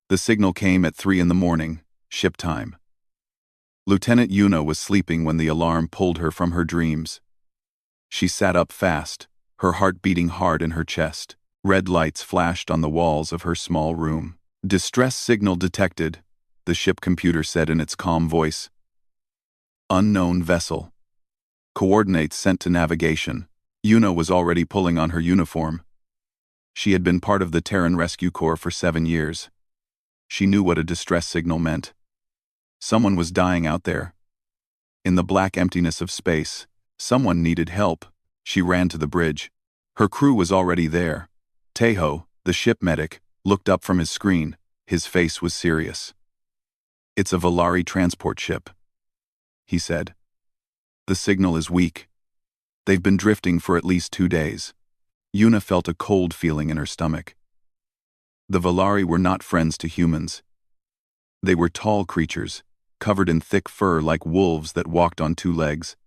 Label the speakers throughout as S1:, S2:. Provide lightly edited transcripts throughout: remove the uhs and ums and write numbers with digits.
S1: The signal came at 3 in the morning, ship time. Lieutenant Yuna was sleeping when the alarm pulled her from her dreams. She sat up fast, her heart beating hard in her chest. Red lights flashed on the walls of her small room. "Distress signal detected," the ship computer said in its calm voice. "Unknown vessel. Coordinates sent to navigation." Yuna was already pulling on her uniform. She had been part of the Terran Rescue Corps for 7 years. She knew what a distress signal meant. Someone was dying out there. In the black emptiness of space, someone needed help. She ran to the bridge. Her crew was already there. Tejo, the ship medic, looked up from his screen. His face was serious. "It's a Valari transport ship," he said. "The signal is weak. They've been drifting for at least 2 days." Yuna felt a cold feeling in her stomach. The Valari were not friends to humans. They were tall creatures, covered in thick fur like wolves that walked on 2 legs.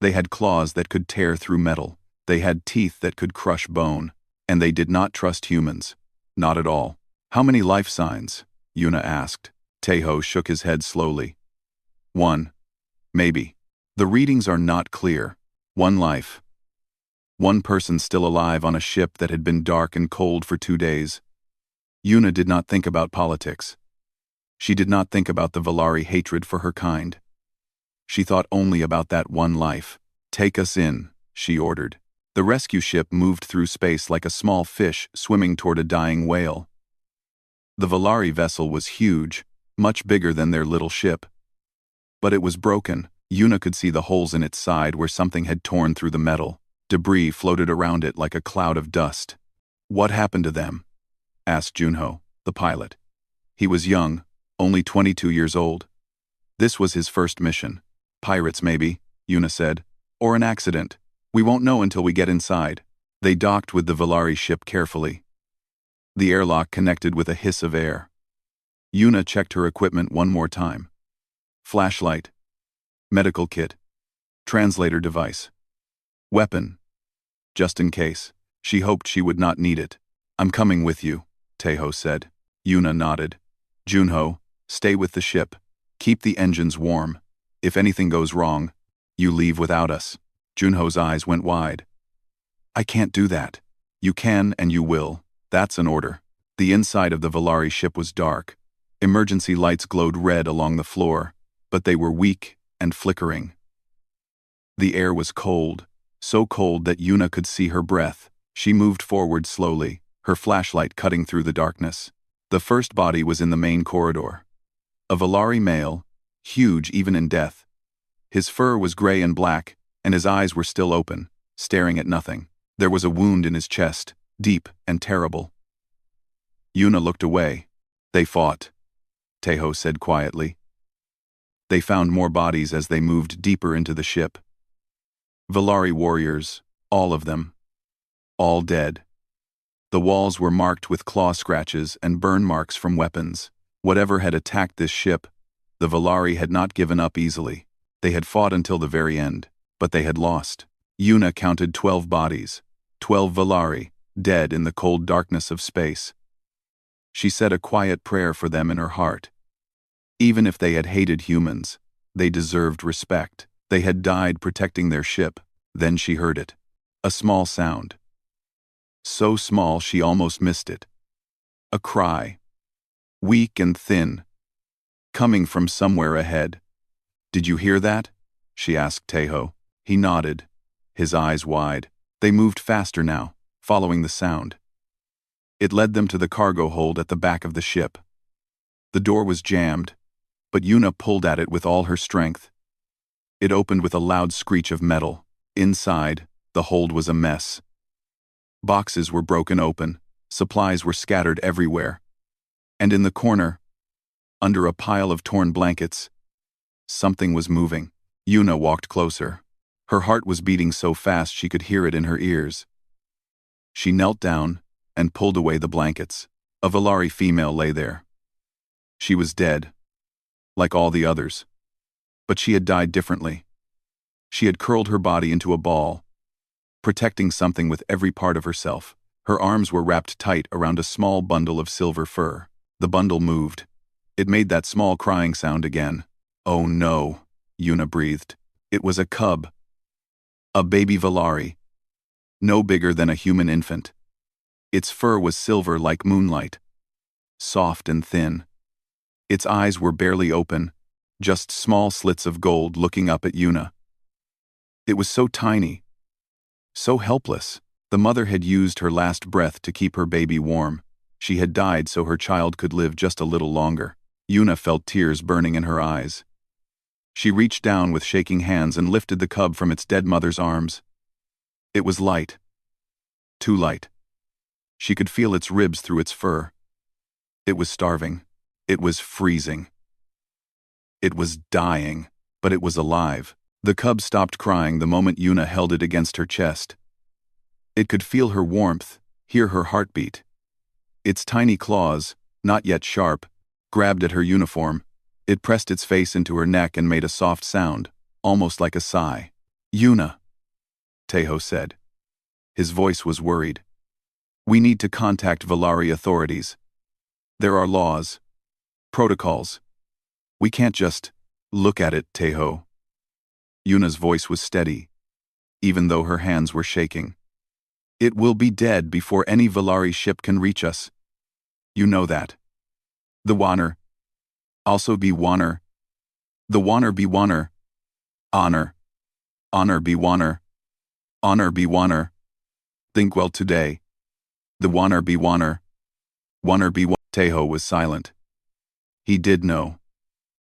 S1: They had claws that could tear through metal. They had teeth that could crush bone. And they did not trust humans. Not at all. "How many life signs?" Yuna asked. Tejo shook his head slowly. 1. Maybe. The readings are not clear. 1 life. 1 person still alive on a ship that had been dark and cold for 2 days. Yuna did not think about politics. She did not think about the Valari hatred for her kind. She thought only about that 1 life. "Take us in," she ordered. The rescue ship moved through space like a small fish swimming toward a dying whale. The Valari vessel was huge, much bigger than their little ship. But it was broken. Yuna could see the holes in its side where something had torn through the metal. Debris floated around it like a cloud of dust. "What happened to them?" asked Junho, the pilot. He was young, only 22 years old. This was his first mission. "Pirates maybe," Yuna said. "Or an accident. We won't know until we get inside." They docked with the Valari ship carefully. The airlock connected with a hiss of air. Yuna checked her equipment one more time. Flashlight. Medical kit. Translator device. Weapon. Just in case. She hoped she would not need it. "I'm coming with you," Tejo said. Yuna nodded. "Junho, stay with the ship. Keep the engines warm. If anything goes wrong, you leave without us." Junho's eyes went wide. "I can't do that." "You can and you will. That's an order." The inside of the Valari ship was dark. Emergency lights glowed red along the floor, but they were weak and flickering. The air was cold, so cold that Yuna could see her breath. She moved forward slowly, her flashlight cutting through the darkness. The first body was in the main corridor. A Valari male, huge even in death. His fur was gray and black, and his eyes were still open, staring at nothing. There was a wound in his chest, deep and terrible. Yuna looked away. "They fought," Tejo said quietly. They found more bodies as they moved deeper into the ship. Valari warriors, all of them. All dead. The walls were marked with claw scratches and burn marks from weapons. Whatever had attacked this ship, the Valari had not given up easily. They had fought until the very end. But they had lost. Yuna counted 12 bodies, 12 Valari, dead in the cold darkness of space. She said a quiet prayer for them in her heart. Even if they had hated humans, they deserved respect. They had died protecting their ship. Then she heard it. A small sound. So small she almost missed it. A cry. Weak and thin. Coming from somewhere ahead. "Did you hear that?" she asked Tejo. He nodded, his eyes wide. They moved faster now, following the sound. It led them to the cargo hold at the back of the ship. The door was jammed, but Yuna pulled at it with all her strength. It opened with a loud screech of metal. Inside, the hold was a mess. Boxes were broken open, supplies were scattered everywhere. And in the corner, under a pile of torn blankets, something was moving. Yuna walked closer. Her heart was beating so fast she could hear it in her ears. She knelt down and pulled away the blankets. A Valari female lay there. She was dead, like all the others. But she had died differently. She had curled her body into a ball, protecting something with every part of herself. Her arms were wrapped tight around a small bundle of silver fur. The bundle moved. It made that small crying sound again. "Oh no," Yuna breathed. It was a cub. A baby Valari. No bigger than a human infant. Its fur was silver like moonlight. Soft and thin. Its eyes were barely open, just small slits of gold looking up at Yuna. It was so tiny. So helpless. The mother had used her last breath to keep her baby warm. She had died so her child could live just a little longer. Yuna felt tears burning in her eyes. She reached down with shaking hands and lifted the cub from its dead mother's arms. It was light. Too light. She could feel its ribs through its fur. It was starving. It was freezing. It was dying, but it was alive. The cub stopped crying the moment Yuna held it against her chest. It could feel her warmth, hear her heartbeat. Its tiny claws, not yet sharp, grabbed at her uniform. It pressed its face into her neck and made a soft sound, almost like a sigh. "Yuna," Tejo said. His voice was worried. "We need to contact Valari authorities. There are laws, protocols. We can't just look at it, Tejo." Yuna's voice was steady, even though her hands were shaking. "It will be dead before any Valari ship can reach us. You know that. The Wanner. Also be Wanner. The Wanner be Wanner. Honor. Honor be Wanner. Honor be Wanner. Think well today. The Wanner be Wanner. Wanner be Wanner." Tejo was silent. He did know.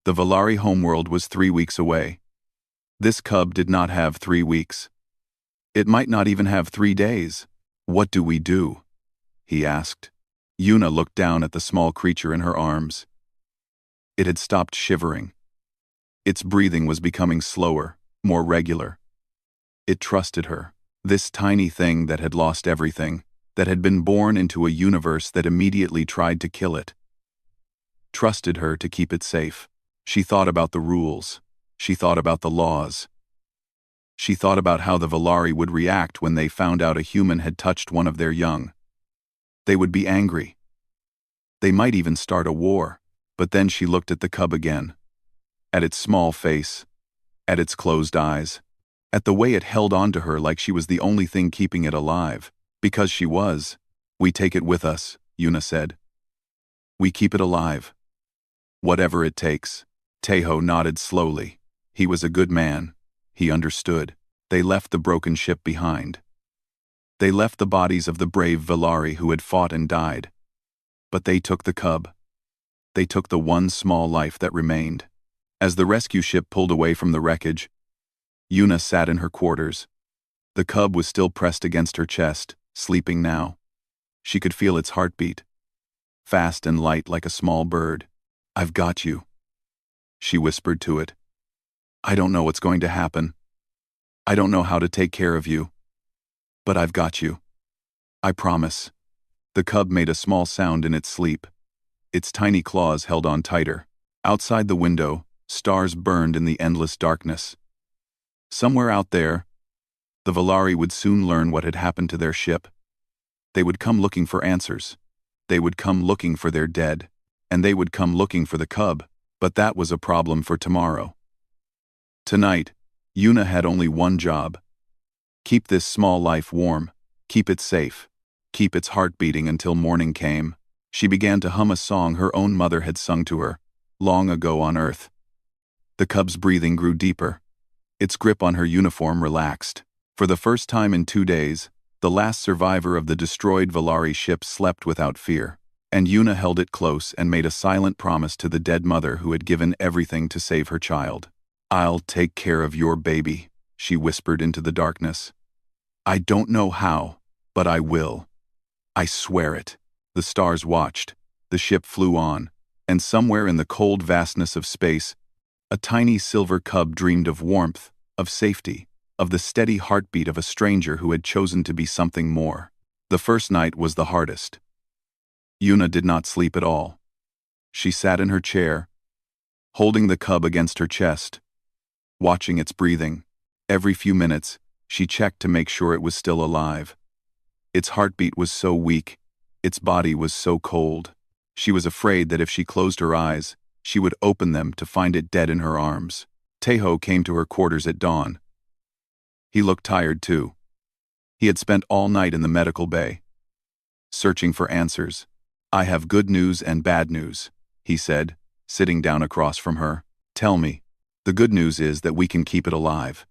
S1: The Valari homeworld was 3 weeks away. This cub did not have 3 weeks. It might not even have 3 days. "What do we do?" he asked. Yuna looked down at the small creature in her arms. It had stopped shivering. Its breathing was becoming slower, more regular. It trusted her, this tiny thing that had lost everything, that had been born into a universe that immediately tried to kill it. Trusted her to keep it safe. She thought about the rules. She thought about the laws. She thought about how the Valari would react when they found out a human had touched one of their young. They would be angry. They might even start a war. But then she looked at the cub again. At its small face. At its closed eyes. At the way it held on to her like she was the only thing keeping it alive. Because she was. "We take it with us," Yuna said. "We keep it alive. Whatever it takes." Tejo nodded slowly. He was a good man. He understood. They left the broken ship behind. They left the bodies of the brave Valari who had fought and died. But they took the cub. They took the one small life that remained. As the rescue ship pulled away from the wreckage, Yuna sat in her quarters. The cub was still pressed against her chest, sleeping now. She could feel its heartbeat. Fast and light like a small bird. "I've got you," she whispered to it. "I don't know what's going to happen. I don't know how to take care of you. But I've got you. I promise." The cub made a small sound in its sleep. Its tiny claws held on tighter. Outside the window, stars burned in the endless darkness. Somewhere out there, the Valari would soon learn what had happened to their ship. They would come looking for answers. They would come looking for their dead. And they would come looking for the cub. But that was a problem for tomorrow. Tonight, Yuna had only one job. Keep this small life warm. Keep it safe. Keep its heart beating until morning came. She began to hum a song her own mother had sung to her, long ago on Earth. The cub's breathing grew deeper. Its grip on her uniform relaxed. For the first time in 2 days, the last survivor of the destroyed Valari ship slept without fear. And Yuna held it close and made a silent promise to the dead mother who had given everything to save her child. "I'll take care of your baby," she whispered into the darkness. "I don't know how, but I will. I swear it." The stars watched, the ship flew on, and somewhere in the cold vastness of space, a tiny silver cub dreamed of warmth, of safety, of the steady heartbeat of a stranger who had chosen to be something more. The first night was the hardest. Yuna did not sleep at all. She sat in her chair, holding the cub against her chest, watching its breathing. Every few minutes, she checked to make sure it was still alive. Its heartbeat was so weak. Its body was so cold. She was afraid that if she closed her eyes, she would open them to find it dead in her arms. Tejo came to her quarters at dawn. He looked tired too. He had spent all night in the medical bay, searching for answers. "I have good news and bad news," he said, sitting down across from her. "Tell me." "The good news is that we can keep it alive.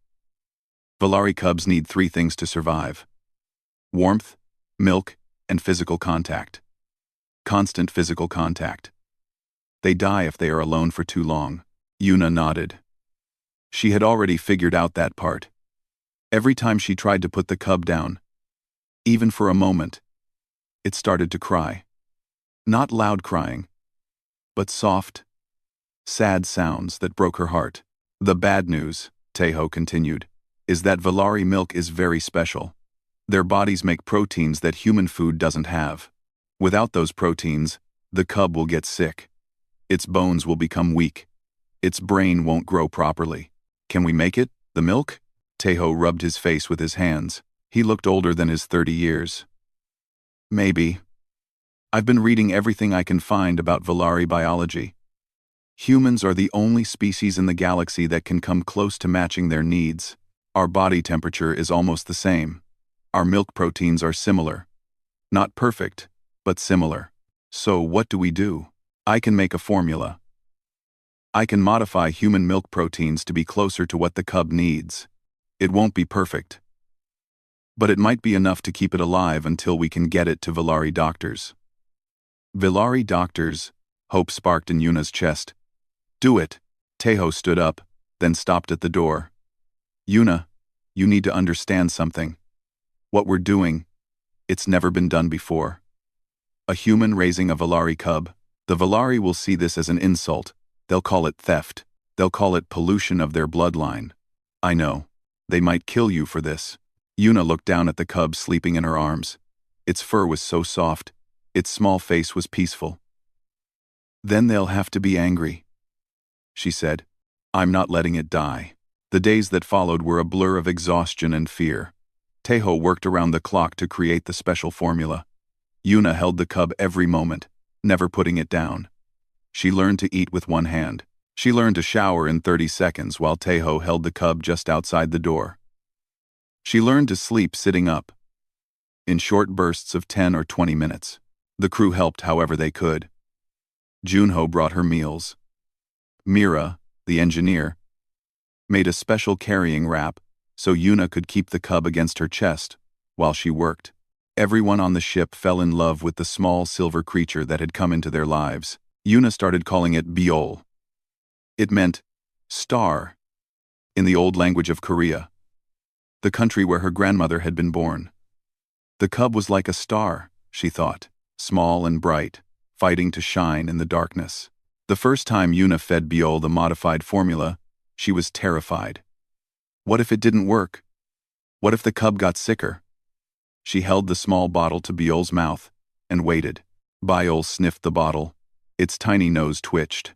S1: Valari cubs need 3 things to survive: warmth, milk, and physical contact. Constant physical contact. They die if they are alone for too long." Yuna nodded. She had already figured out that part. Every time she tried to put the cub down, even for a moment, it started to cry. Not loud crying, but soft, sad sounds that broke her heart. "The bad news," Tejo continued, "is that Valari milk is very special. Their bodies make proteins that human food doesn't have. Without those proteins, the cub will get sick. Its bones will become weak. Its brain won't grow properly. Can we make it, the milk?" Tejo rubbed his face with his hands. He looked older than his 30 years. "Maybe. I've been reading everything I can find about Valari biology. Humans are the only species in the galaxy that can come close to matching their needs. Our body temperature is almost the same. Our milk proteins are similar. Not perfect, but similar. So what do we do? I can make a formula. I can modify human milk proteins to be closer to what the cub needs. It won't be perfect, but it might be enough to keep it alive until we can get it to Valari doctors." "Valari doctors?" Hope sparked in Yuna's chest. "Do it." Tejo stood up, then stopped at the door. "Yuna, you need to understand something. What we're doing, it's never been done before. A human raising a Valari cub. The Valari will see this as an insult. They'll call it theft. They'll call it pollution of their bloodline. I know. They might kill you for this." Yuna looked down at the cub sleeping in her arms. Its fur was so soft. Its small face was peaceful. "Then they'll have to be angry," she said. "I'm not letting it die." The days that followed were a blur of exhaustion and fear. Tejo worked around the clock to create the special formula. Yuna held the cub every moment, never putting it down. She learned to eat with one hand. She learned to shower in 30 seconds while Tejo held the cub just outside the door. She learned to sleep sitting up, in short bursts of 10 or 20 minutes. The crew helped however they could. Junho brought her meals. Mira, the engineer, made a special carrying wrap so Yuna could keep the cub against her chest while she worked. Everyone on the ship fell in love with the small silver creature that had come into their lives. Yuna started calling it Biol. It meant star in the old language of Korea, the country where her grandmother had been born. The cub was like a star, she thought, small and bright, fighting to shine in the darkness. The first time Yuna fed Biol the modified formula, she was terrified. What if it didn't work? What if the cub got sicker? She held the small bottle to Biol's mouth and waited. Biol sniffed the bottle. Its tiny nose twitched.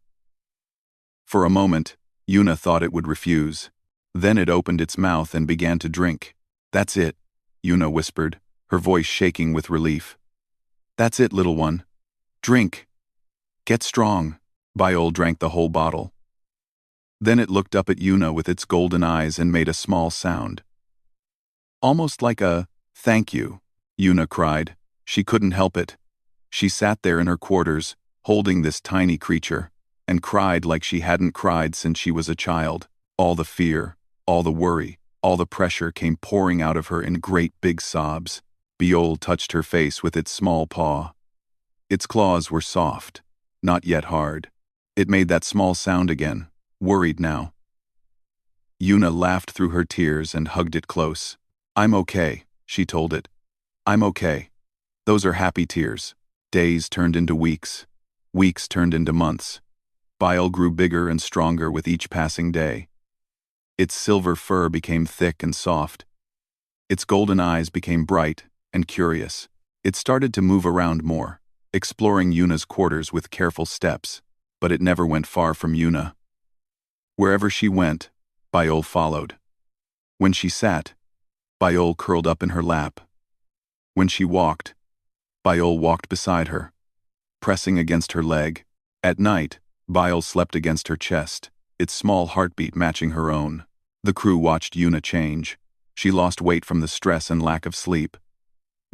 S1: For a moment, Yuna thought it would refuse. Then it opened its mouth and began to drink. "That's it," Yuna whispered, her voice shaking with relief. "That's it, little one. Drink. Get strong." Biol drank the whole bottle. Then it looked up at Yuna with its golden eyes and made a small sound. Almost like a "thank you," Yuna cried. She couldn't help it. She sat there in her quarters, holding this tiny creature, and cried like she hadn't cried since she was a child. All the fear, all the worry, all the pressure came pouring out of her in great big sobs. Biol touched her face with its small paw. Its claws were soft, not yet hard. It made that small sound again, worried now. Yuna laughed through her tears and hugged it close. "I'm okay," she told it. "I'm okay." Those are happy tears. Days turned into weeks. Weeks turned into months. Biol grew bigger and stronger with each passing day. Its silver fur became thick and soft. Its golden eyes became bright and curious. It started to move around more, exploring Yuna's quarters with careful steps, but it never went far from Yuna. Wherever she went, Biol followed. When she sat, Biol curled up in her lap. When she walked, Biol walked beside her. pressing against her leg. At night, Bile slept against her chest, its small heartbeat matching her own. The crew watched Yuna change. She lost weight from the stress and lack of sleep.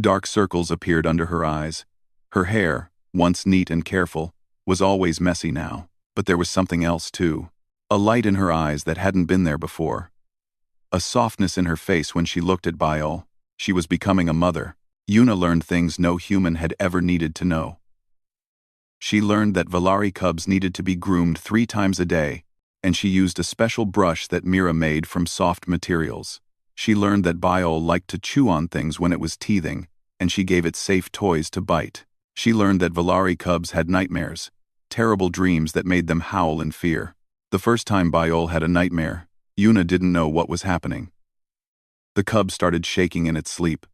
S1: Dark circles appeared under her eyes. Her hair, once neat and careful, was always messy now. But there was something else too. A light in her eyes that hadn't been there before. A softness in her face when she looked at Bile. She was becoming a mother. Yuna learned things no human had ever needed to know. She learned that Valari cubs needed to be groomed 3 times a day, and she used a special brush that Mira made from soft materials. She learned that Bile liked to chew on things when it was teething, and she gave it safe toys to bite. She learned that Valari cubs had nightmares, terrible dreams that made them howl in fear. The first time Bile had a nightmare, Yuna didn't know what was happening. The cub started shaking in its sleep.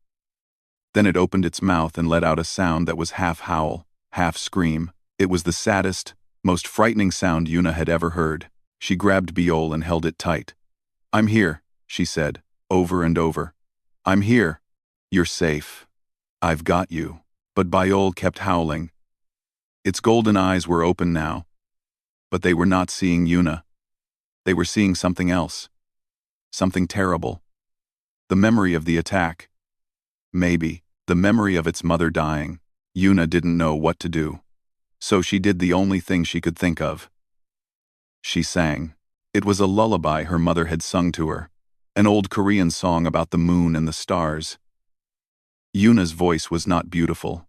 S1: Then it opened its mouth and let out a sound that was half howl, half scream. It was the saddest, most frightening sound Yuna had ever heard. She grabbed Bile and held it tight. "I'm here," she said, over and over. "I'm here. You're safe. I've got you." But Bile kept howling. Its golden eyes were open now. But they were not seeing Yuna. They were seeing something else. Something terrible. The memory of the attack. Maybe the memory of its mother dying. Yuna didn't know what to do. So she did the only thing she could think of. She sang. It was a lullaby her mother had sung to her, an old Korean song about the moon and the stars. Yuna's voice was not beautiful.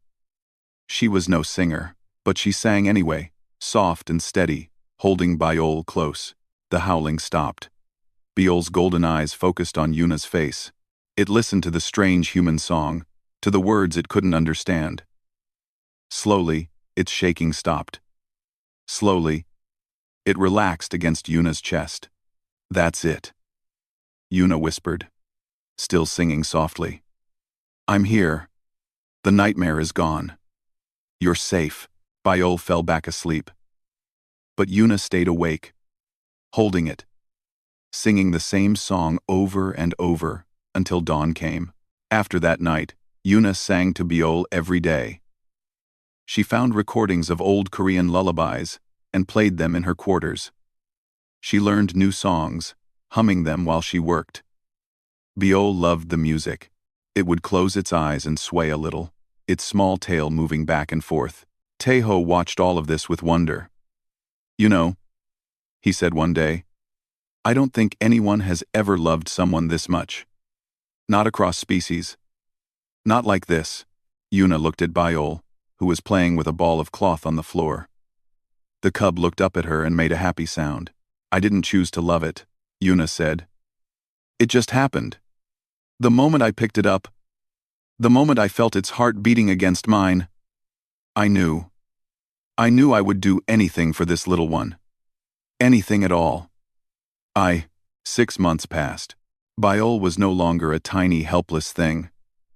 S1: She was no singer, but she sang anyway, soft and steady, holding Bile close. The howling stopped. Bile's golden eyes focused on Yuna's face. It listened to the strange human song, to the words it couldn't understand. Slowly, its shaking stopped. Slowly, it relaxed against Yuna's chest. "That's it," Yuna whispered, still singing softly. "I'm here. The nightmare is gone. You're safe." Bile fell back asleep. But Yuna stayed awake, holding it, singing the same song over and over until dawn came. After that night, Yuna sang to Bile every day. She found recordings of old Korean lullabies and played them in her quarters. She learned new songs, humming them while she worked. Bile loved the music. It would close its eyes and sway a little, its small tail moving back and forth. Teho watched all of this with wonder. "You know," he said one day, "I don't think anyone has ever loved someone this much. Not across species. Not like this." Yuna looked at Bile, who was playing with a ball of cloth on the floor. The cub looked up at her and made a happy sound. "I didn't choose to love it," Yuna said. "It just happened. The moment I picked it up, the moment I felt its heart beating against mine, I knew. I knew I would do anything for this little one. Anything at all." 6 months passed. Bile was no longer a tiny, helpless thing.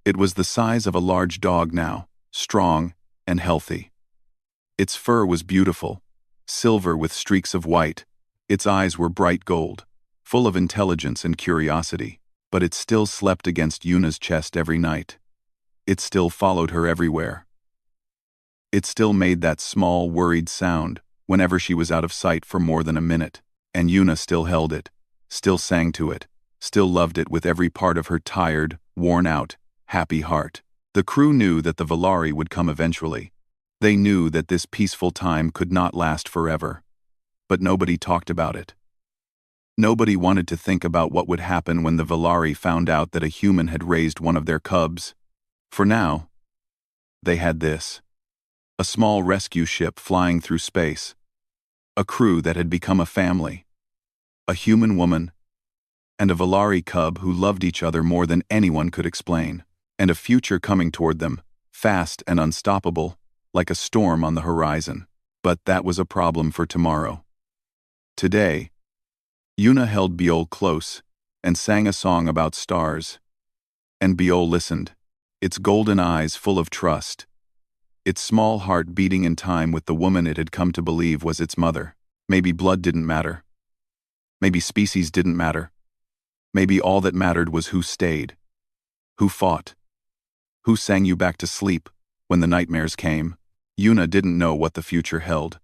S1: It was the size of a large dog now, strong and healthy. Its fur was beautiful, silver with streaks of white. Its eyes were bright gold, full of intelligence and curiosity. But it still slept against Yuna's chest every night. It still followed her everywhere. It still made that small, worried sound whenever she was out of sight for more than a minute. And Yuna still held it, still sang to it, still loved it with every part of her tired, worn-out, happy heart. The crew knew that the Valari would come eventually. They knew that this peaceful time could not last forever. But nobody talked about it. Nobody wanted to think about what would happen when the Valari found out that a human had raised one of their cubs. For now, they had this. A small rescue ship flying through space. A crew that had become a family. A human woman. And a Valari cub who loved each other more than anyone could explain. And a future coming toward them, fast and unstoppable, like a storm on the horizon. But that was a problem for tomorrow. Today, Yuna held Bile close and sang a song about stars. And Bile listened, its golden eyes full of trust, its small heart beating in time with the woman it had come to believe was its mother. Maybe blood didn't matter. Maybe species didn't matter. Maybe all that mattered was who stayed, who fought, who sang you back to sleep when the nightmares came. Yuna didn't know what the future held.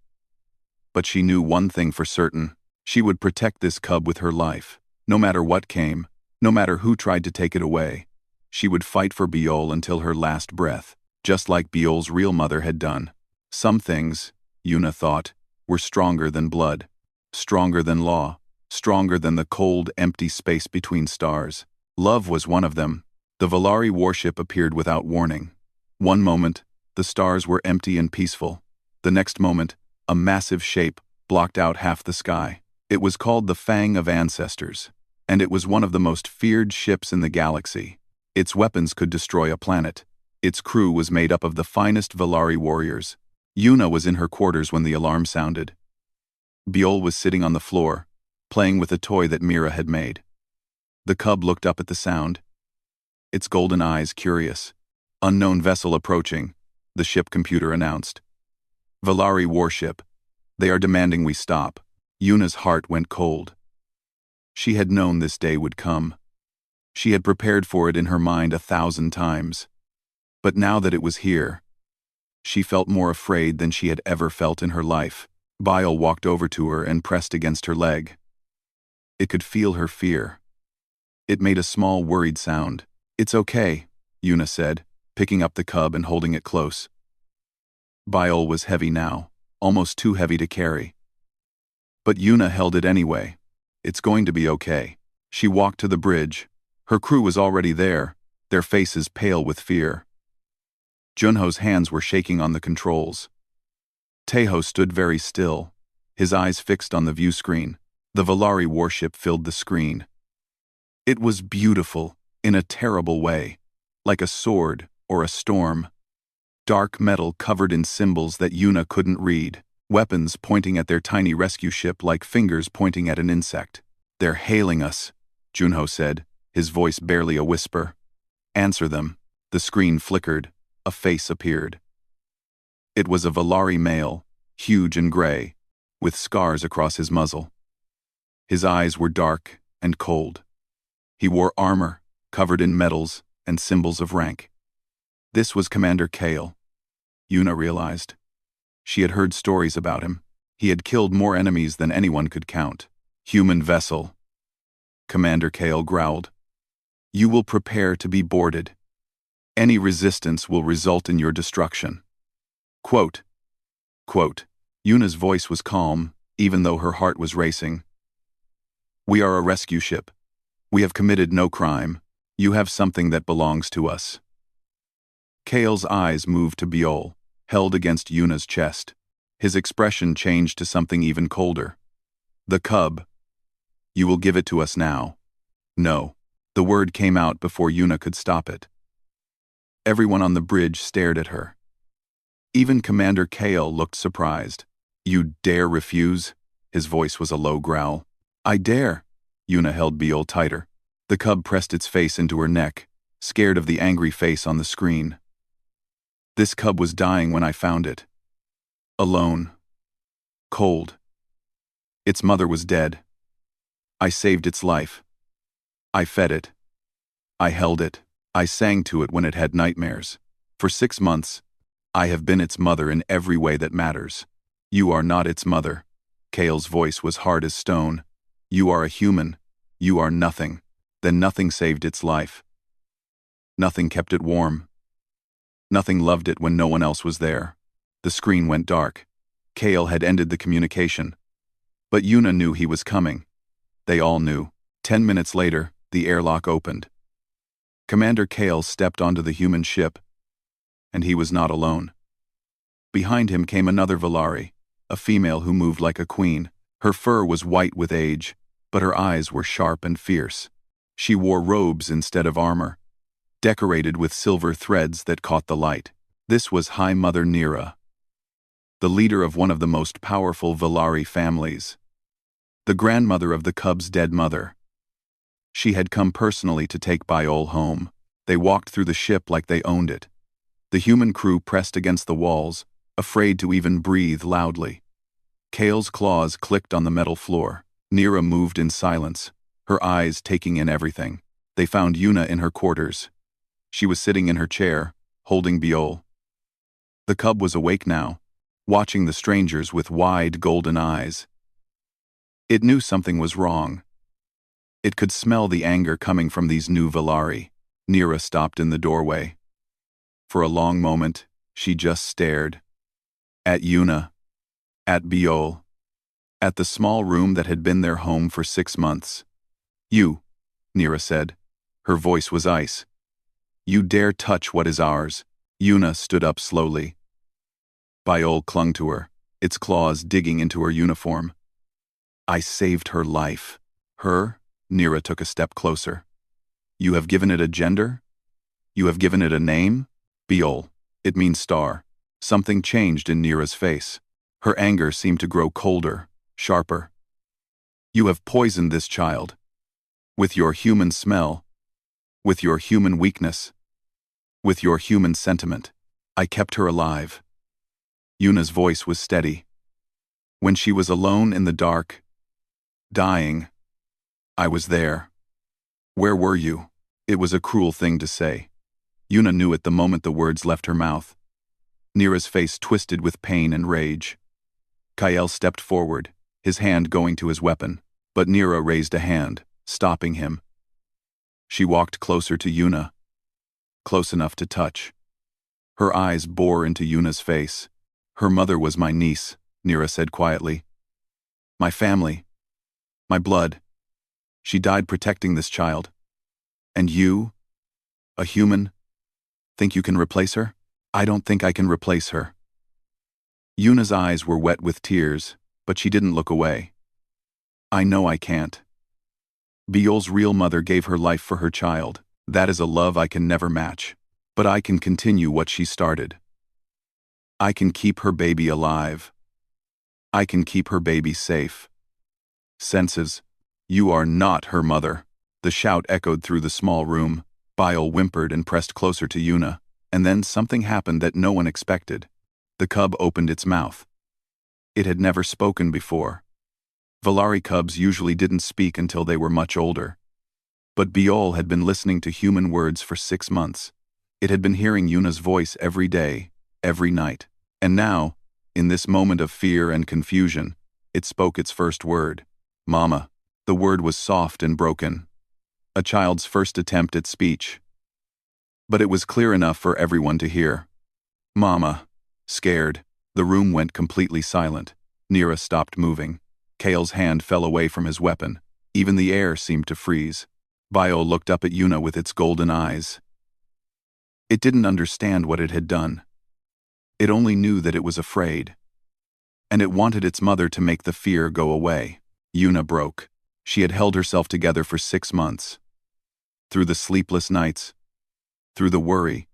S1: But she knew one thing for certain. She would protect this cub with her life. No matter what came, no matter who tried to take it away, she would fight for Biol until her last breath, just like Biol's real mother had done. Some things, Yuna thought, were stronger than blood, stronger than law, stronger than the cold, empty space between stars. Love was one of them. The Valari warship appeared without warning. One moment, the stars were empty and peaceful. The next moment, a massive shape blocked out half the sky. It was called the Fang of Ancestors, and it was one of the most feared ships in the galaxy. Its weapons could destroy a planet. Its crew was made up of the finest Valari warriors. Yuna was in her quarters when the alarm sounded. Biol was sitting on the floor, playing with a toy that Mira had made. The cub looked up at the sound, its golden eyes curious. Unknown vessel approaching, the ship computer announced. Valari warship. They are demanding we stop. Yuna's heart went cold. She had known this day would come. She had prepared for it in her mind 1,000 times. But now that it was here, she felt more afraid than she had ever felt in her life. Biol walked over to her and pressed against her leg. It could feel her fear. It made a small worried sound. "It's okay," Yuna said, picking up the cub and holding it close. Biol was heavy now, almost too heavy to carry. But Yuna held it anyway. "It's going to be okay." She walked to the bridge. Her crew was already there, their faces pale with fear. Junho's hands were shaking on the controls. Tejo stood very still, his eyes fixed on the view screen. The Valari warship filled the screen. It was beautiful, in a terrible way, like a sword or a storm. Dark metal covered in symbols that Yuna couldn't read, weapons pointing at their tiny rescue ship like fingers pointing at an insect. "They're hailing us," Junho said, his voice barely a whisper. "Answer them." The screen flickered, a face appeared. It was a Valari male, huge and gray, with scars across his muzzle. His eyes were dark and cold. He wore armor, covered in medals and symbols of rank. This was Commander Kale. Yuna realized. She had heard stories about him. He had killed more enemies than anyone could count. "Human vessel," Commander Kale growled. "You will prepare to be boarded. Any resistance will result in your destruction." Quote. Yuna's voice was calm, even though her heart was racing. "We are a rescue ship. We have committed no crime. You have something that belongs to us." Kale's eyes moved to Biol, held against Yuna's chest. His expression changed to something even colder. "The cub. You will give it to us now." "No." The word came out before Yuna could stop it. Everyone on the bridge stared at her. Even Commander Kale looked surprised. "You dare refuse?" His voice was a low growl. "I dare." Yuna held Biol tighter. The cub pressed its face into her neck, scared of the angry face on the screen. "This cub was dying when I found it. Alone. Cold. Its mother was dead. I saved its life. I fed it. I held it. I sang to it when it had nightmares. For 6 months, I have been its mother in every way that matters. You are not its mother." Kale's voice was hard as stone. "You are a human. You are nothing." Then nothing saved its life. Nothing kept it warm. Nothing loved it when no one else was there. The screen went dark. Kale had ended the communication. But Yuna knew he was coming. They all knew. 10 minutes later, the airlock opened. Commander Kale stepped onto the human ship, and he was not alone. Behind him came another Valari, a female who moved like a queen. Her fur was white with age, but her eyes were sharp and fierce. She wore robes instead of armor, decorated with silver threads that caught the light. This was High Mother Nira, the leader of one of the most powerful Valari families, the grandmother of the cub's dead mother. She had come personally to take Biol home. They walked through the ship like they owned it. The human crew pressed against the walls, afraid to even breathe loudly. Kale's claws clicked on the metal floor. Nira moved in silence, her eyes taking in everything. They found Yuna in her quarters. She was sitting in her chair, holding Biol. The cub was awake now, watching the strangers with wide golden eyes. It knew something was wrong. It could smell the anger coming from these new Valari. Nira stopped in the doorway. For a long moment, she just stared. At Yuna. At Biol. At the small room that had been their home for 6 months. You, Nira said. Her voice was ice. You dare touch what is ours. Yuna stood up slowly. Biol clung to her, its claws digging into her uniform. I saved her life. Her? Nira took a step closer. You have given it a gender? You have given it a name? Biol. It means star. Something changed in Nira's face. Her anger seemed to grow colder, sharper. You have poisoned this child. With your human smell. With your human weakness. With your human sentiment. I kept her alive. Yuna's voice was steady. When she was alone in the dark, dying, I was there. Where were you? It was a cruel thing to say. Yuna knew it the moment the words left her mouth. Nira's face twisted with pain and rage. Kael stepped forward, his hand going to his weapon, but Nira raised a hand, stopping him. She walked closer to Yuna, close enough to touch. Her eyes bore into Yuna's face. Her mother was my niece, Nira said quietly. My family. My blood. She died protecting this child. And you, a human, think you can replace her? I don't think I can replace her. Yuna's eyes were wet with tears, but she didn't look away. I know I can't. Biol's real mother gave her life for her child. That is a love I can never match. But I can continue what she started. I can keep her baby alive. I can keep her baby safe. Senses, you are not her mother. The shout echoed through the small room. Biol whimpered and pressed closer to Yuna, and then something happened that no one expected. The cub opened its mouth. It had never spoken before. Valari cubs usually didn't speak until they were much older. But Biol had been listening to human words for 6 months. It had been hearing Yuna's voice every day, every night. And now, in this moment of fear and confusion, it spoke its first word. Mama. The word was soft and broken. A child's first attempt at speech. But it was clear enough for everyone to hear. Mama. Scared, the room went completely silent. Nira stopped moving. Kael's hand fell away from his weapon. Even the air seemed to freeze. Biol looked up at Yuna with its golden eyes. It didn't understand what it had done. It only knew that it was afraid. And it wanted its mother to make the fear go away. Yuna broke. She had held herself together for 6 months. Through the sleepless nights. Through the worry.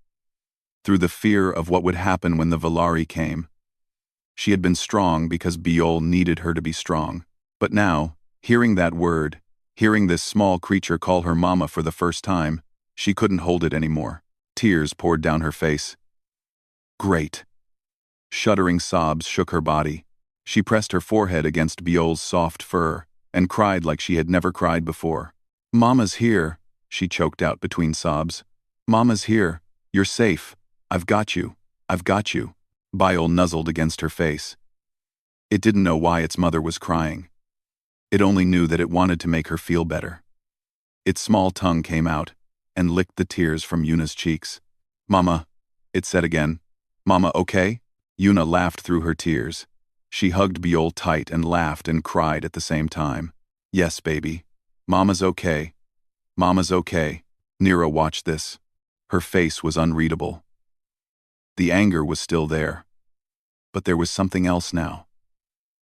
S1: Through the fear of what would happen when the Valari came. She had been strong because Biol needed her to be strong. But now, hearing that word, hearing this small creature call her mama for the first time, she couldn't hold it anymore. Tears poured down her face. Great. Shuddering sobs shook her body. She pressed her forehead against Biol's soft fur and cried like she had never cried before. Mama's here, she choked out between sobs. Mama's here. You're safe. I've got you. I've got you. Biol nuzzled against her face. It didn't know why its mother was crying. It only knew that it wanted to make her feel better. Its small tongue came out and licked the tears from Yuna's cheeks. Mama, it said again. Mama, okay? Yuna laughed through her tears. She hugged Biol tight and laughed and cried at the same time. Yes, baby. Mama's okay. Mama's okay. Nira watched this. Her face was unreadable. The anger was still there. But there was something else now.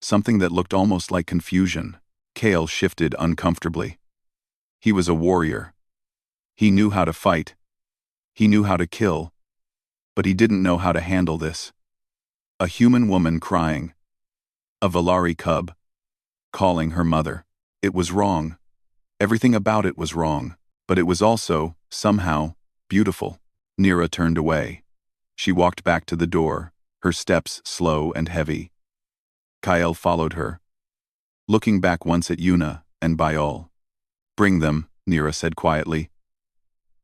S1: Something that looked almost like confusion. Kael shifted uncomfortably. He was a warrior. He knew how to fight. He knew how to kill. But he didn't know how to handle this. A human woman crying. A Valari cub. Calling her mother. It was wrong. Everything about it was wrong. But it was also, somehow, beautiful. Nira turned away. She walked back to the door, her steps slow and heavy. Kael followed her, looking back once at Yuna and Biol. Bring them, Nira said quietly.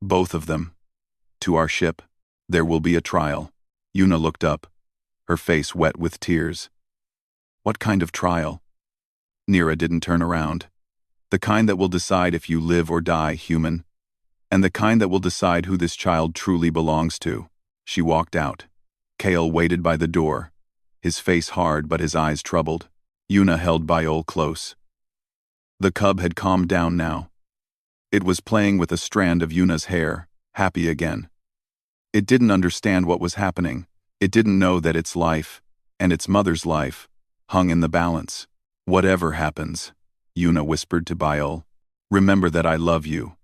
S1: Both of them. To our ship. There will be a trial. Yuna looked up, her face wet with tears. What kind of trial? Nira didn't turn around. The kind that will decide if you live or die human. And the kind that will decide who this child truly belongs to. She walked out. Kale waited by the door, his face hard but his eyes troubled. Yuna held Biol close. The cub had calmed down now. It was playing with a strand of Yuna's hair, happy again. It didn't understand what was happening. It didn't know that its life, and its mother's life, hung in the balance. Whatever happens, Yuna whispered to Biol, remember that I love you.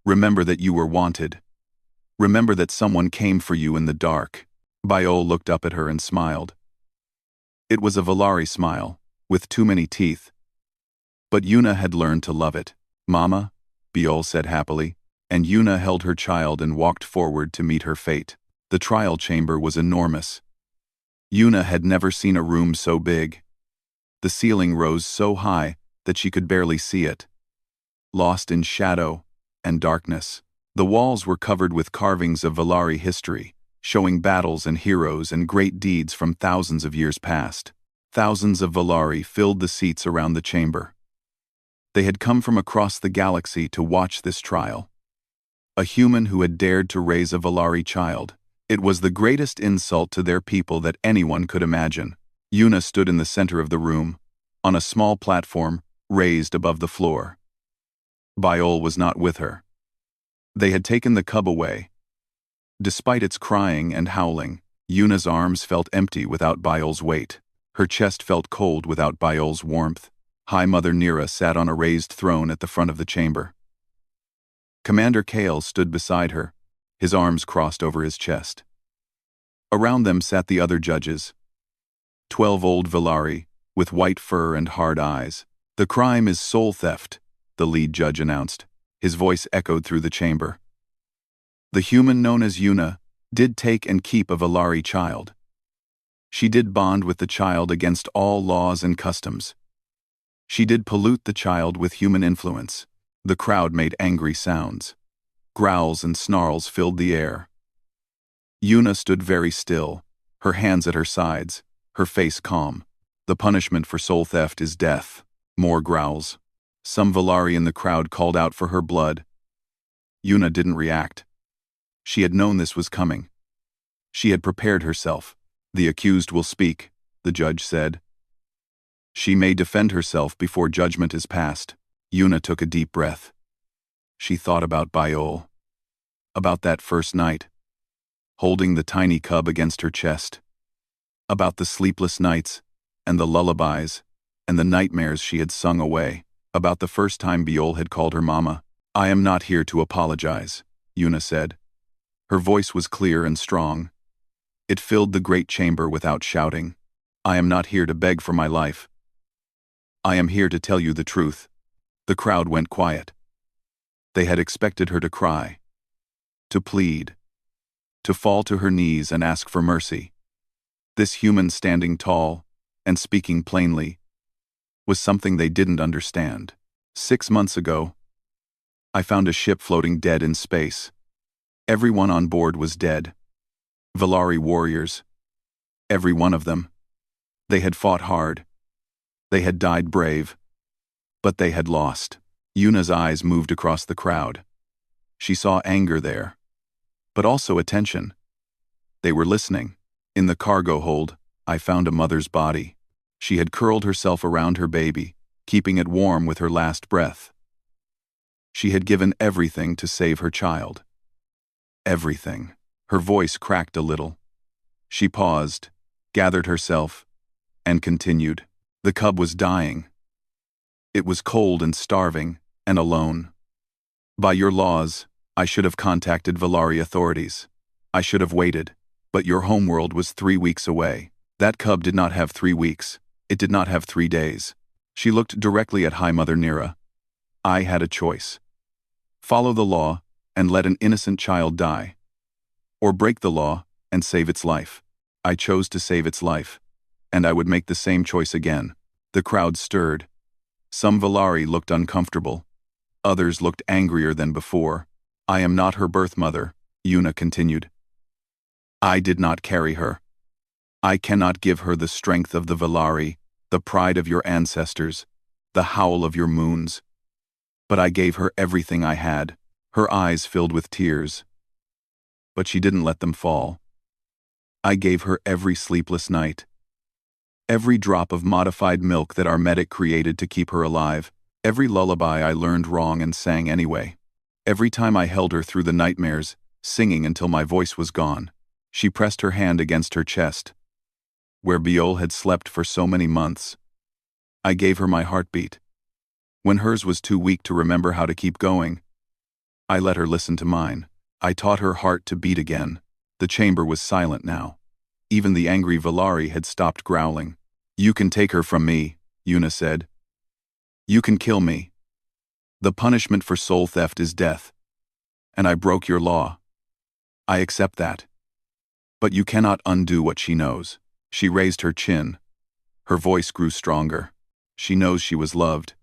S1: Remember that you were wanted. Remember that someone came for you in the dark. Biol looked up at her and smiled. It was a Valari smile, with too many teeth. But Yuna had learned to love it. Mama, Biol said happily, and Yuna held her child and walked forward to meet her fate. The trial chamber was enormous. Yuna had never seen a room so big. The ceiling rose so high that she could barely see it. Lost in shadow and darkness, the walls were covered with carvings of Valari history, showing battles and heroes and great deeds from thousands of years past. Thousands of Valari filled the seats around the chamber. They had come from across the galaxy to watch this trial. A human who had dared to raise a Valari child. It was the greatest insult to their people that anyone could imagine. Yuna stood in the center of the room, on a small platform raised above the floor. Biol was not with her. They had taken the cub away. Despite its crying and howling, Yuna's arms felt empty without Biol's weight. Her chest felt cold without Biol's warmth. High Mother Nira sat on a raised throne at the front of the chamber. Commander Kale stood beside her, his arms crossed over his chest. Around them sat the other judges. 12 old Valari, with white fur and hard eyes. The crime is soul theft, the lead judge announced. His voice echoed through the chamber. The human known as Yuna did take and keep a Valari child. She did bond with the child against all laws and customs. She did pollute the child with human influence. The crowd made angry sounds. Growls and snarls filled the air. Yuna stood very still, her hands at her sides, her face calm. The punishment for soul theft is death. More growls. Some Valari in the crowd called out for her blood. Yuna didn't react. She had known this was coming. She had prepared herself. The accused will speak, the judge said. She may defend herself before judgment is passed. Yuna took a deep breath. She thought about Biol. About that first night, holding the tiny cub against her chest. About the sleepless nights, and the lullabies, and the nightmares she had sung away. About the first time Biol had called her mama. I am not here to apologize, Yuna said. Her voice was clear and strong. It filled the great chamber without shouting. I am not here to beg for my life. I am here to tell you the truth. The crowd went quiet. They had expected her to cry, to plead, to fall to her knees and ask for mercy. This human standing tall and speaking plainly was something they didn't understand. 6 months ago, I found a ship floating dead in space. Everyone on board was dead. Valari warriors. Every one of them. They had fought hard. They had died brave. But they had lost. Yuna's eyes moved across the crowd. She saw anger there, but also attention. They were listening. In the cargo hold, I found a mother's body. She had curled herself around her baby, keeping it warm with her last breath. She had given everything to save her child. Everything. Her voice cracked a little. She paused, gathered herself, and continued. The cub was dying. It was cold and starving, and alone. By your laws, I should have contacted Valari authorities. I should have waited, but your homeworld was 3 weeks away. That cub did not have 3 weeks. It did not have 3 days. She looked directly at High Mother Nira. I had a choice. Follow the law and let an innocent child die. Or break the law and save its life. I chose to save its life, and I would make the same choice again. The crowd stirred. Some Valari looked uncomfortable. Others looked angrier than before. I am not her birth mother, Yuna continued. I did not carry her. I cannot give her the strength of the Valari, the pride of your ancestors, the howl of your moons. But I gave her everything I had, her eyes filled with tears. But she didn't let them fall. I gave her every sleepless night, every drop of modified milk that our medic created to keep her alive, every lullaby I learned wrong and sang anyway. Every time I held her through the nightmares, singing until my voice was gone. She pressed her hand against her chest, where Biol had slept for so many months. I gave her my heartbeat. When hers was too weak to remember how to keep going, I let her listen to mine. I taught her heart to beat again. The chamber was silent now. Even the angry Valari had stopped growling. You can take her from me, Yuna said. You can kill me. The punishment for soul theft is death. And I broke your law. I accept that. But you cannot undo what she knows. She raised her chin. Her voice grew stronger. She knows she was loved.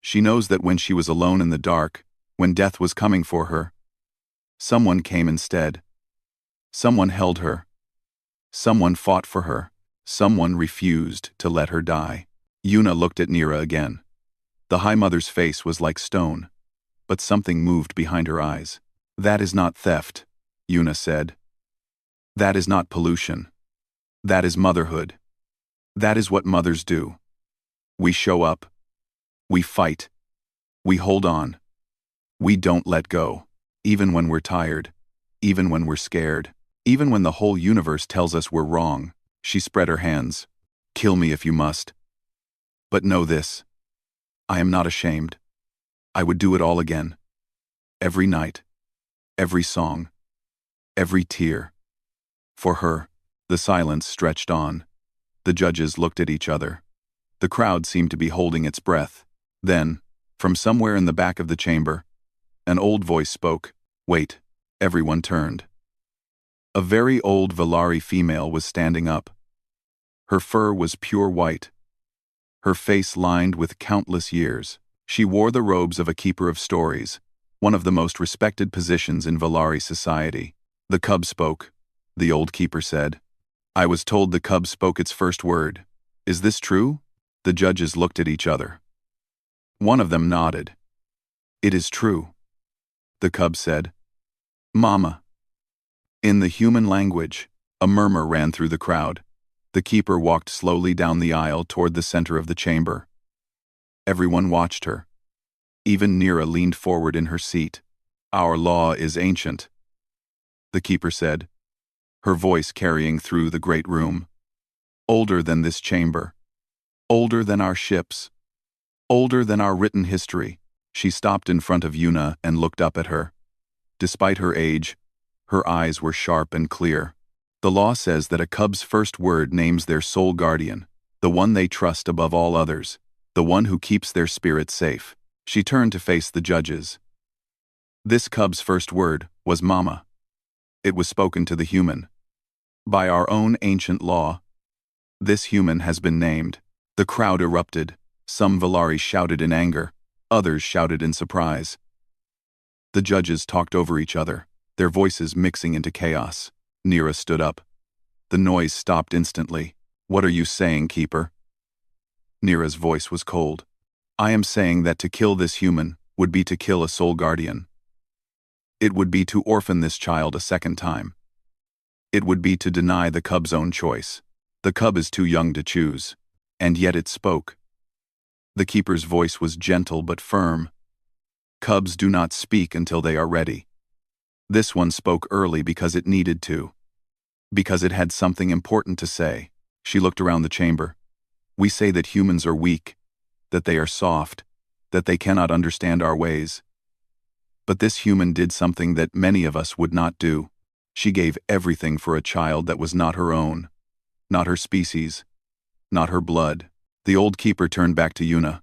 S1: She knows that when she was alone in the dark, when death was coming for her, someone came instead. Someone held her. Someone fought for her. Someone refused to let her die. Yuna looked at Nira again. The High Mother's face was like stone, but something moved behind her eyes. That is not theft, Yuna said. That is not pollution. That is motherhood. That is what mothers do. We show up. We fight. We hold on. We don't let go, even when we're tired, even when we're scared, even when the whole universe tells us we're wrong. She spread her hands. Kill me if you must. But know this. I am not ashamed. I would do it all again. Every night. Every song. Every tear. For her. The silence stretched on. The judges looked at each other. The crowd seemed to be holding its breath. Then, from somewhere in the back of the chamber, an old voice spoke. Wait. Everyone turned. A very old Valari female was standing up. Her fur was pure white. Her face lined with countless years. She wore the robes of a keeper of stories, one of the most respected positions in Valari society. The cub spoke, the old keeper said. I was told the cub spoke its first word. Is this true? The judges looked at each other. One of them nodded. It is true, the cub said. Mama. In the human language, a murmur ran through the crowd. The keeper walked slowly down the aisle toward the center of the chamber. Everyone watched her. Even Nira leaned forward in her seat. Our law is ancient, the keeper said, her voice carrying through the great room. Older than this chamber. Older than our ships. Older than our written history. She stopped in front of Yuna and looked up at her. Despite her age, her eyes were sharp and clear. The law says that a cub's first word names their sole guardian, the one they trust above all others, the one who keeps their spirit safe. She turned to face the judges. This cub's first word was Mama. It was spoken to the human. By our own ancient law, this human has been named. The crowd erupted. Some Valari shouted in anger, others shouted in surprise. The judges talked over each other, their voices mixing into chaos. Nira stood up. The noise stopped instantly. What are you saying, Keeper? Nira's voice was cold. I am saying that to kill this human would be to kill a soul guardian. It would be to orphan this child a second time. It would be to deny the cub's own choice. The cub is too young to choose. And yet it spoke. The keeper's voice was gentle but firm. Cubs do not speak until they are ready. This one spoke early because it needed to. Because it had something important to say. She looked around the chamber. We say that humans are weak, that they are soft, that they cannot understand our ways. But this human did something that many of us would not do. She gave everything for a child that was not her own, not her species, not her blood. The old keeper turned back to Yuna.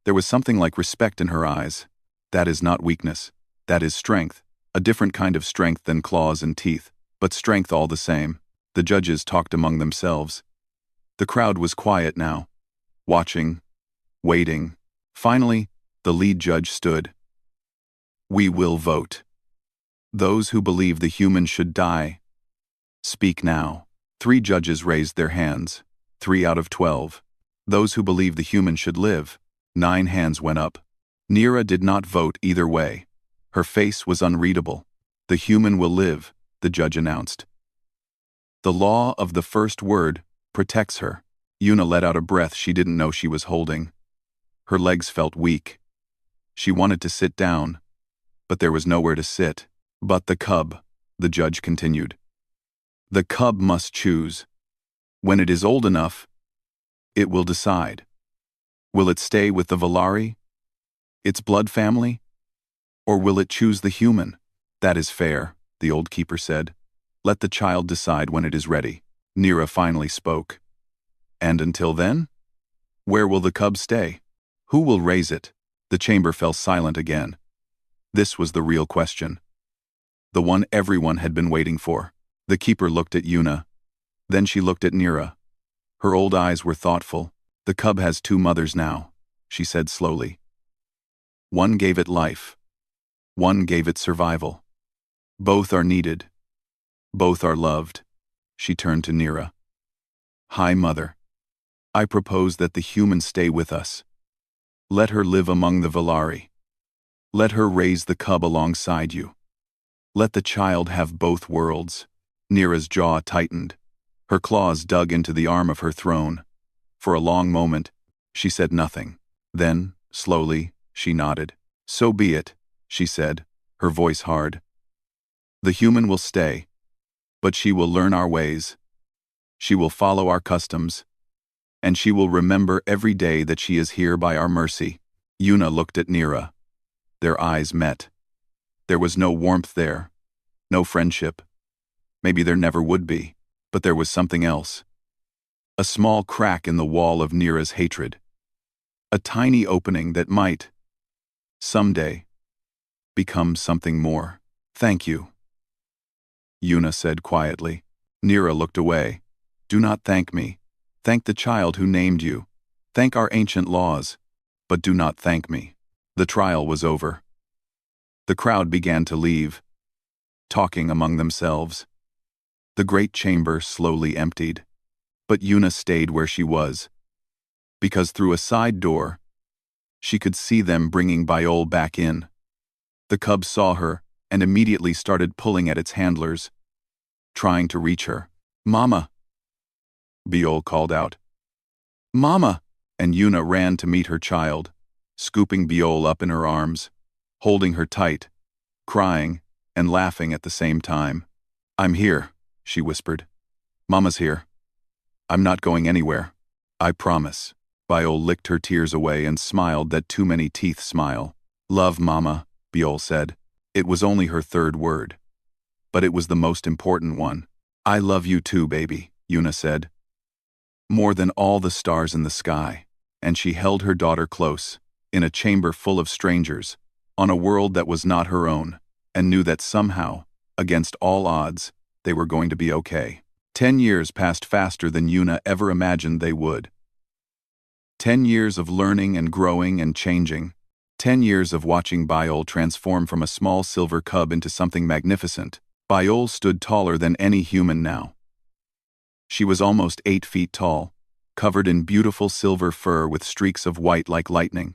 S1: There was something like respect in her eyes. That is not weakness. That is strength. A different kind of strength than claws and teeth, but strength all the same. The judges talked among themselves. The crowd was quiet now, watching, waiting. Finally, the lead judge stood. We will vote. Those who believe the human should die, speak now. 3 judges raised their hands, 3 out of 12. Those who believed the human should live, 9 hands went up. Nira did not vote either way. Her face was unreadable. The human will live, the judge announced. The law of the first word protects her. Yuna let out a breath she didn't know she was holding. Her legs felt weak. She wanted to sit down, but there was nowhere to sit. But the cub, the judge continued. The cub must choose. When it is old enough, it will decide. Will it stay with the Valari, its blood family, or will it choose the human? That is fair, the old keeper said. Let the child decide when it is ready. Nira finally spoke. And until then? Where will the cub stay? Who will raise it? The chamber fell silent again. This was the real question. The one everyone had been waiting for. The keeper looked at Yuna. Then she looked at Nira. Her old eyes were thoughtful. The cub has 2 mothers now, she said slowly. One gave it life. One gave it survival. Both are needed. Both are loved. She turned to Nira. Hi, Mother. I propose that the human stay with us. Let her live among the Valari. Let her raise the cub alongside you. Let the child have both worlds. Nira's jaw tightened. Her claws dug into the arm of her throne. For a long moment, she said nothing. Then, slowly, she nodded. So be it, she said, her voice hard. The human will stay, but she will learn our ways. She will follow our customs, and she will remember every day that she is here by our mercy. Yuna looked at Nira. Their eyes met. There was no warmth there, no friendship. Maybe there never would be, but there was something else. A small crack in the wall of Nira's hatred. A tiny opening that might, someday, become something more. Thank you, Yuna said quietly. Nira looked away. Do not thank me. Thank the child who named you. Thank our ancient laws. But do not thank me. The trial was over. The crowd began to leave, talking among themselves. The great chamber slowly emptied. But Yuna stayed where she was, because through a side door, she could see them bringing Biol back in. The cub saw her and immediately started pulling at its handlers, trying to reach her. Mama! Biol called out. Mama! And Yuna ran to meet her child, scooping Biol up in her arms, holding her tight, crying and laughing at the same time. I'm here, she whispered. Mama's here. I'm not going anywhere. I promise. Biol licked her tears away and smiled that too many teeth smile. Love, Mama, Biol said. It was only her 3rd word, but it was the most important one. I love you too, baby, Yuna said. More than all the stars in the sky. And she held her daughter close, in a chamber full of strangers, on a world that was not her own, and knew that somehow, against all odds, they were going to be okay. 10 years passed faster than Yuna ever imagined they would. 10 years of learning and growing and changing. 10 years of watching Biol transform from a small silver cub into something magnificent. Biol stood taller than any human now. She was almost 8 feet tall, covered in beautiful silver fur with streaks of white like lightning.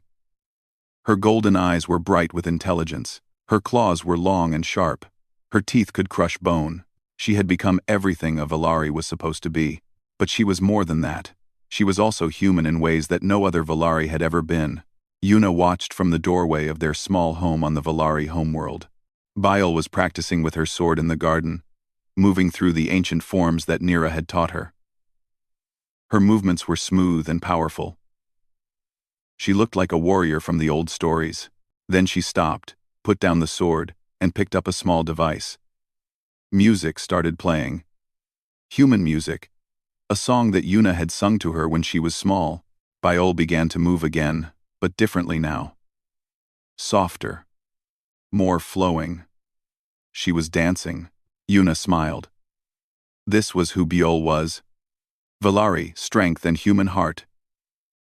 S1: Her golden eyes were bright with intelligence. Her claws were long and sharp. Her teeth could crush bone. She had become everything a Valari was supposed to be. But she was more than that. She was also human in ways that no other Valari had ever been. Yuna watched from the doorway of their small home on the Valari homeworld. Biol was practicing with her sword in the garden, moving through the ancient forms that Nira had taught her. Her movements were smooth and powerful. She looked like a warrior from the old stories. Then she stopped, put down the sword, and picked up a small device. Music started playing. Human music. A song that Yuna had sung to her when she was small. Biol began to move again, but differently now. Softer. More flowing. She was dancing. Yuna smiled. This was who Biol was. Valari, strength and human heart.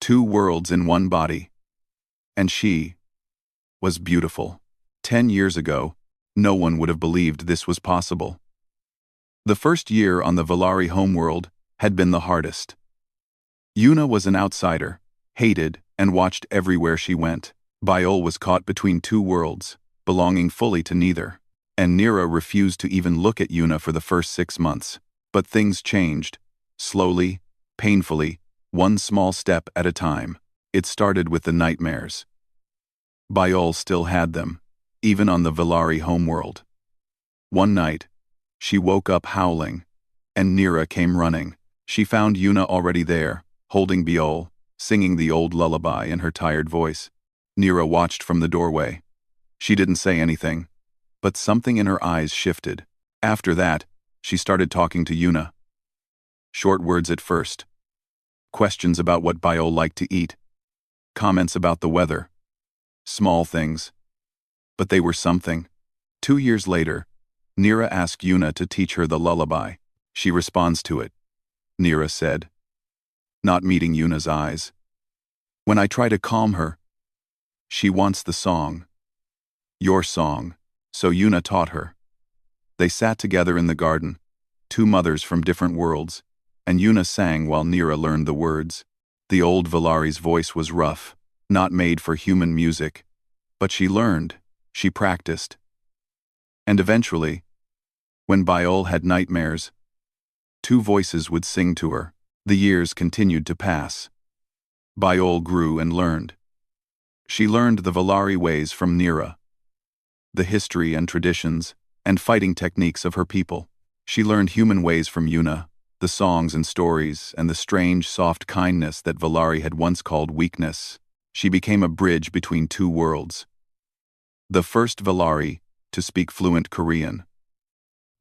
S1: 2 worlds in one body. And she was beautiful. 10 years ago, no one would have believed this was possible. The first year on the Valari homeworld had been the hardest. Yuna was an outsider, hated, and watched everywhere she went. Biol was caught between two worlds, belonging fully to neither, and Nira refused to even look at Yuna for the first 6 months. But things changed, slowly, painfully, one small step at a time. It started with the nightmares. Biol still had them, even on the Valari homeworld. One night, she woke up howling, and Nira came running. She found Yuna already there, holding Biol, singing the old lullaby in her tired voice. Nira watched from the doorway. She didn't say anything, but something in her eyes shifted. After that, she started talking to Yuna. Short words at first. Questions about what Biol liked to eat. Comments about the weather. Small things. But they were something. 2 years later, Nira asked Yuna to teach her the lullaby. She responds to it. Nira said, not meeting Yuna's eyes. When I try to calm her, she wants the song. Your song. So Yuna taught her. They sat together in the garden, two mothers from different worlds, and Yuna sang while Nira learned the words. The old Valari's voice was rough, not made for human music. But she learned, she practiced. And eventually, when Biol had nightmares, two voices would sing to her. The years continued to pass. Biol grew and learned. She learned the Valari ways from Nira, the history and traditions, and fighting techniques of her people. She learned human ways from Yuna, the songs and stories, and the strange, soft kindness that Valari had once called weakness. She became a bridge between two worlds. The first Valari to speak fluent Korean.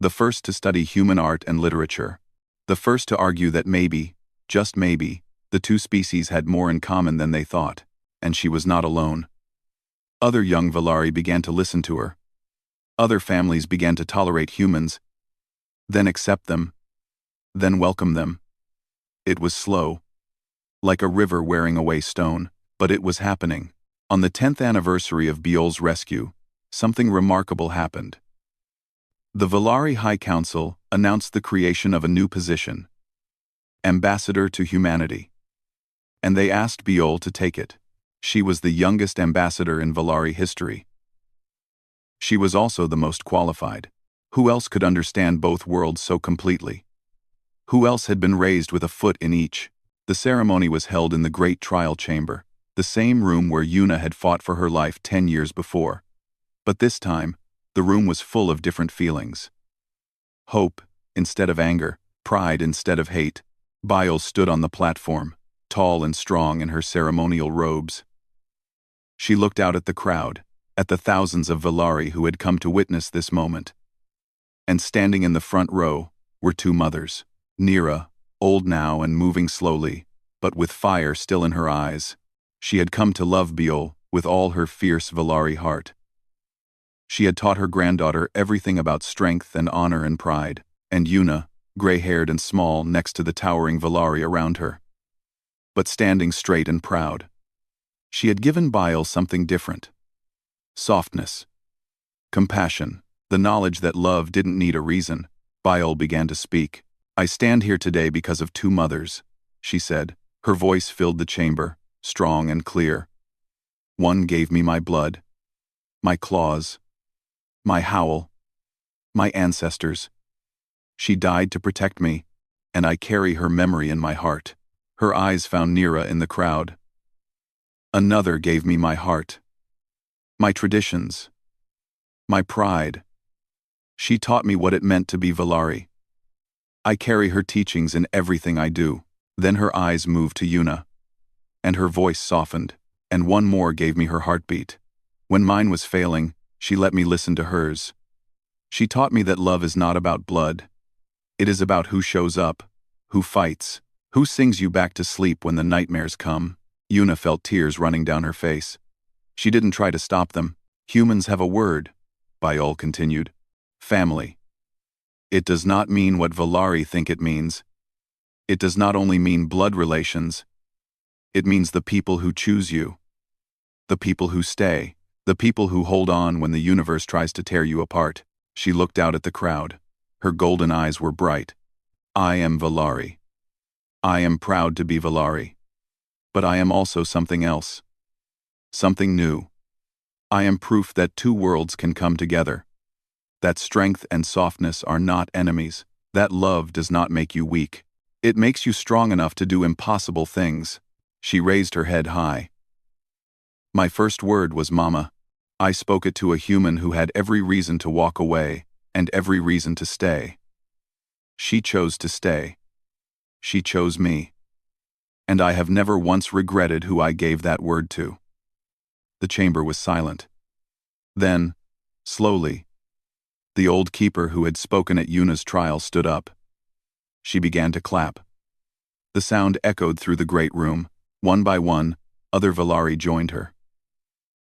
S1: The first to study human art and literature. The first to argue that maybe, just maybe, the two species had more in common than they thought, and she was not alone. Other young Valari began to listen to her. Other families began to tolerate humans, then accept them, then welcome them. It was slow, like a river wearing away stone, but it was happening. On the 10th anniversary of Biol's rescue, something remarkable happened. The Valari High Council announced the creation of a new position, Ambassador to Humanity. And they asked Biol to take it. She was the youngest ambassador in Valari history. She was also the most qualified. Who else could understand both worlds so completely? Who else had been raised with a foot in each? The ceremony was held in the Great Trial Chamber, the same room where Yuna had fought for her life 10 years before. But this time, the room was full of different feelings. Hope instead of anger, pride instead of hate. Biol stood on the platform, tall and strong in her ceremonial robes. She looked out at the crowd, at the thousands of Valari who had come to witness this moment. And standing in the front row were two mothers. Nira, old now and moving slowly, but with fire still in her eyes. She had come to love Biol with all her fierce Valari heart. She had taught her granddaughter everything about strength and honor and pride, and Yuna, gray-haired and small next to the towering Valari around her. But standing straight and proud. She had given Biol something different. Softness. Compassion. The knowledge that love didn't need a reason. Biol began to speak. I stand here today because of two mothers, she said. Her voice filled the chamber, strong and clear. One gave me my blood, my claws, my howl, my ancestors. She died to protect me, and I carry her memory in my heart. Her eyes found Nira in the crowd. Another gave me my heart, my traditions, my pride. She taught me what it meant to be Valari. I carry her teachings in everything I do. Then her eyes moved to Yuna, and her voice softened, and one more gave me her heartbeat. When mine was failing, she let me listen to hers. She taught me that love is not about blood. It is about who shows up, who fights, who sings you back to sleep when the nightmares come. Yuna felt tears running down her face. She didn't try to stop them. Humans have a word, Biol continued. Family. It does not mean what Valari think it means. It does not only mean blood relations. It means the people who choose you. The people who stay. The people who hold on when the universe tries to tear you apart. She looked out at the crowd. Her golden eyes were bright. I am Valari. I am proud to be Valari. But I am also something else. Something new. I am proof that two worlds can come together. That strength and softness are not enemies. That love does not make you weak. It makes you strong enough to do impossible things. She raised her head high. My first word was Mama. I spoke it to a human who had every reason to walk away and every reason to stay. She chose to stay. She chose me. And I have never once regretted who I gave that word to. The chamber was silent. Then, slowly, the old keeper who had spoken at Yuna's trial stood up. She began to clap. The sound echoed through the great room. One by one, other Valari joined her.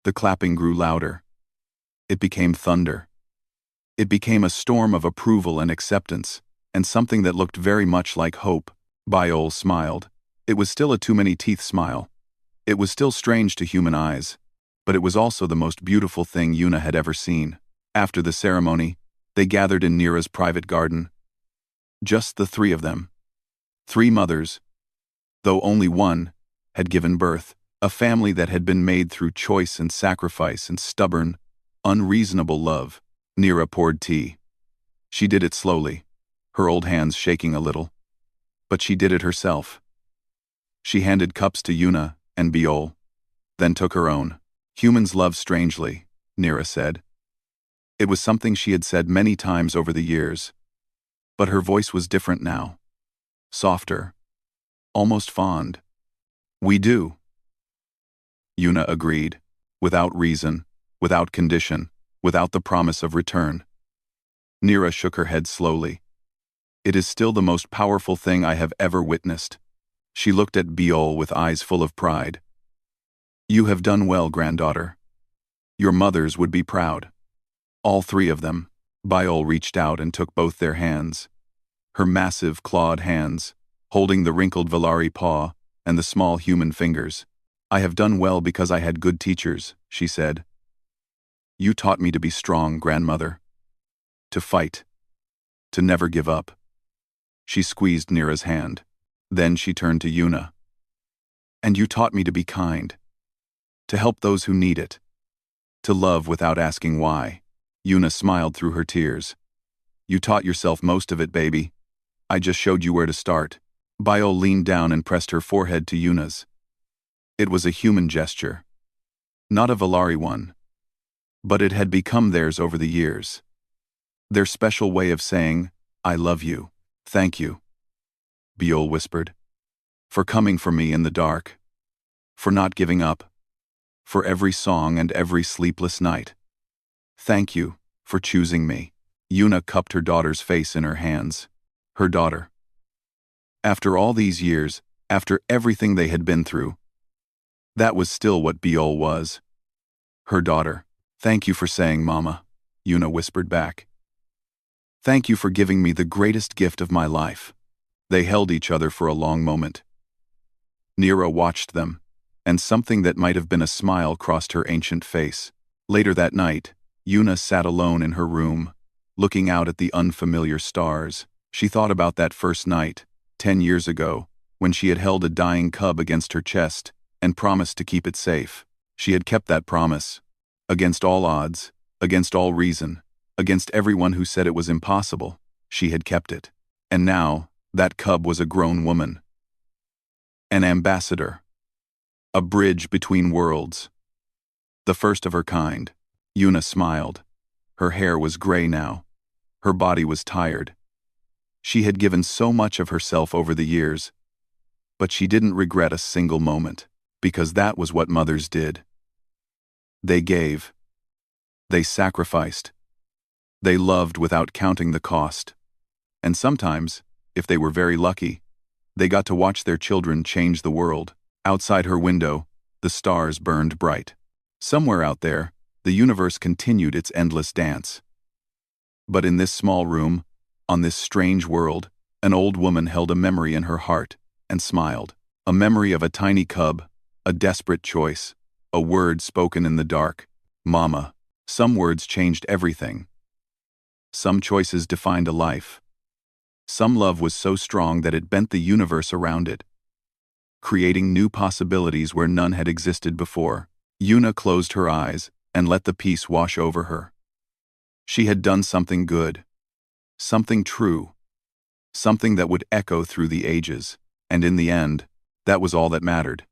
S1: The clapping grew louder. It became thunder. It became a storm of approval and acceptance, and something that looked very much like hope. Biol smiled. It was still a too-many-teeth smile. It was still strange to human eyes, but it was also the most beautiful thing Yuna had ever seen. After the ceremony, they gathered in Nira's private garden. Just the three of them. 3 mothers, though only one, had given birth, a family that had been made through choice and sacrifice and stubborn, unreasonable love. Nira poured tea. She did it slowly, her old hands shaking a little. But she did it herself. She handed cups to Yuna and Biol, then took her own. Humans love strangely, Nira said. It was something she had said many times over the years. But her voice was different now. Softer. Almost fond. We do. Yuna agreed, without reason, without condition, without the promise of return. Nira shook her head slowly. It is still the most powerful thing I have ever witnessed. She looked at Biol with eyes full of pride. You have done well, granddaughter. Your mothers would be proud. All 3 of them. Biol reached out and took both their hands. Her massive, clawed hands, holding the wrinkled Valari paw and the small human fingers. I have done well because I had good teachers, she said. You taught me to be strong, grandmother. To fight. To never give up. She squeezed Nira's hand. Then she turned to Yuna. And you taught me to be kind. To help those who need it. To love without asking why. Yuna smiled through her tears. You taught yourself most of it, baby. I just showed you where to start. Biol leaned down and pressed her forehead to Yuna's. It was a human gesture. Not a Valari one. But it had become theirs over the years. Their special way of saying, I love you. Thank you. Biol whispered. For coming for me in the dark. For not giving up. For every song and every sleepless night. Thank you for choosing me. Yuna cupped her daughter's face in her hands. Her daughter. After all these years, after everything they had been through, that was still what Biol was. Her daughter. Thank you for saying, Mama, Yuna whispered back. Thank you for giving me the greatest gift of my life. They held each other for a long moment. Nira watched them, and something that might have been a smile crossed her ancient face. Later that night, Yuna sat alone in her room, looking out at the unfamiliar stars. She thought about that first night, 10 years ago, when she had held a dying cub against her chest and promised to keep it safe. She had kept that promise. Against all odds, against all reason, against everyone who said it was impossible, she had kept it. And now, that cub was a grown woman. An ambassador. A bridge between worlds. The first of her kind. Yuna smiled. Her hair was gray now. Her body was tired. She had given so much of herself over the years, but she didn't regret a single moment, because that was what mothers did. They gave. They sacrificed. They loved without counting the cost. And sometimes, if they were very lucky, they got to watch their children change the world. Outside her window, the stars burned bright. Somewhere out there, the universe continued its endless dance. But in this small room, on this strange world, an old woman held a memory in her heart and smiled. A memory of a tiny cub, a desperate choice, a word spoken in the dark. Mama. Some words changed everything. Some choices defined a life. Some love was so strong that it bent the universe around it, creating new possibilities where none had existed before. Yuna closed her eyes and let the peace wash over her. She had done something good, something true, something that would echo through the ages, and in the end, that was all that mattered.